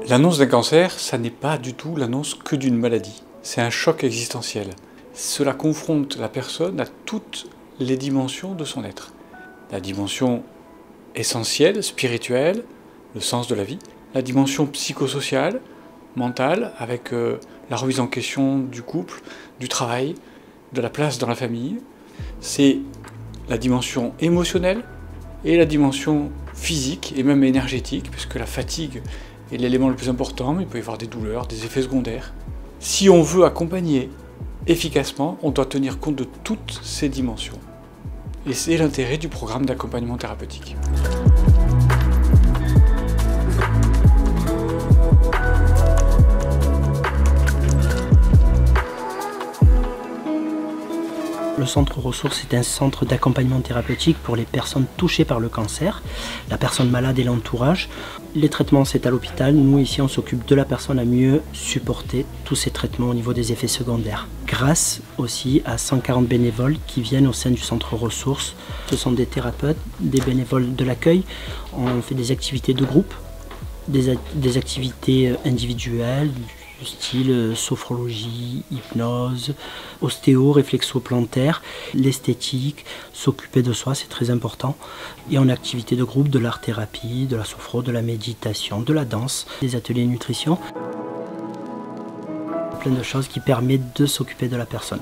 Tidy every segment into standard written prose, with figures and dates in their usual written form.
L'annonce d'un cancer, ça n'est pas du tout l'annonce que d'une maladie. C'est un choc existentiel. Cela confronte la personne à toutes les dimensions de son être. La dimension essentielle, spirituelle, le sens de la vie. La dimension psychosociale, mentale, avec la remise en question du couple, du travail, de la place dans la famille. C'est la dimension émotionnelle et la dimension physique et même énergétique, puisque la fatigue est l'élément le plus important, mais il peut y avoir des douleurs, des effets secondaires. Si on veut accompagner efficacement, on doit tenir compte de toutes ces dimensions. Et c'est l'intérêt du programme d'accompagnement thérapeutique. Le centre ressources est un centre d'accompagnement thérapeutique pour les personnes touchées par le cancer, la personne malade et l'entourage. Les traitements, c'est à l'hôpital. Nous, ici, on s'occupe de la personne à mieux supporter tous ces traitements au niveau des effets secondaires. Grâce aussi à 140 bénévoles qui viennent au sein du centre ressources. Ce sont des thérapeutes, des bénévoles de l'accueil. On fait des activités de groupe, des activités individuelles, du style sophrologie, hypnose, ostéo, réflexo-plantaire, l'esthétique, s'occuper de soi, c'est très important. Et en activité de groupe, de l'art-thérapie, de la sophro, de la méditation, de la danse, des ateliers de nutrition. Plein de choses qui permettent de s'occuper de la personne.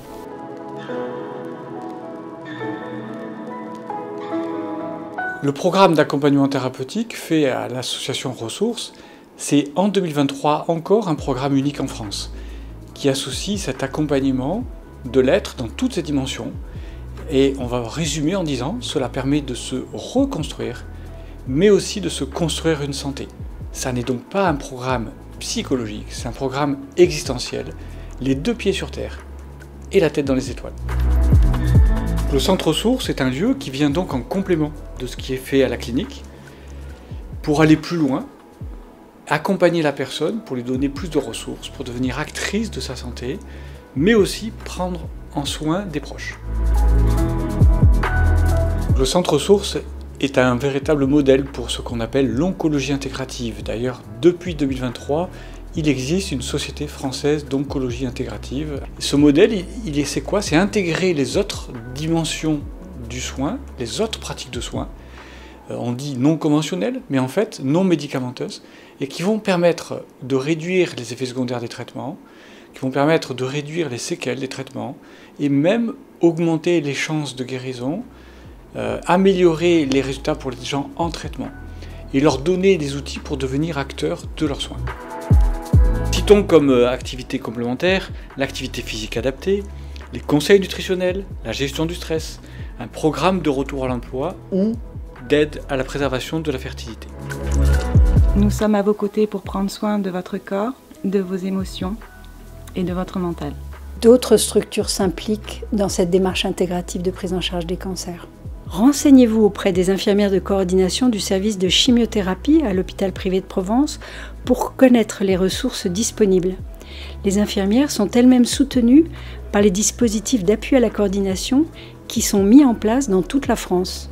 Le programme d'accompagnement thérapeutique fait à l'association Ressources, c'est en 2023 encore un programme unique en France qui associe cet accompagnement de l'être dans toutes ses dimensions. Et on va résumer en disant cela permet de se reconstruire, mais aussi de se construire une santé. Ça n'est donc pas un programme psychologique, c'est un programme existentiel, les deux pieds sur terre et la tête dans les étoiles. Le centre ressources est un lieu qui vient donc en complément de ce qui est fait à la clinique pour aller plus loin, accompagner la personne pour lui donner plus de ressources, pour devenir actrice de sa santé, mais aussi prendre en soin des proches. Le centre ressources est un véritable modèle pour ce qu'on appelle l'oncologie intégrative. D'ailleurs, depuis 2023, il existe une société française d'oncologie intégrative. Ce modèle, c'est quoi? C'est intégrer les autres dimensions du soin, les autres pratiques de soins, on dit non conventionnelles, mais en fait non médicamenteuses, et qui vont permettre de réduire les effets secondaires des traitements, qui vont permettre de réduire les séquelles des traitements, et même augmenter les chances de guérison, améliorer les résultats pour les gens en traitement, et leur donner des outils pour devenir acteurs de leurs soins. Citons comme activité complémentaire l'activité physique adaptée, les conseils nutritionnels, la gestion du stress, un programme de retour à l'emploi ou d'aide à la préservation de la fertilité. Nous sommes à vos côtés pour prendre soin de votre corps, de vos émotions et de votre mental. D'autres structures s'impliquent dans cette démarche intégrative de prise en charge des cancers. Renseignez-vous auprès des infirmières de coordination du service de chimiothérapie à l'hôpital privé de Provence pour connaître les ressources disponibles. Les infirmières sont elles-mêmes soutenues par les dispositifs d'appui à la coordination qui sont mis en place dans toute la France.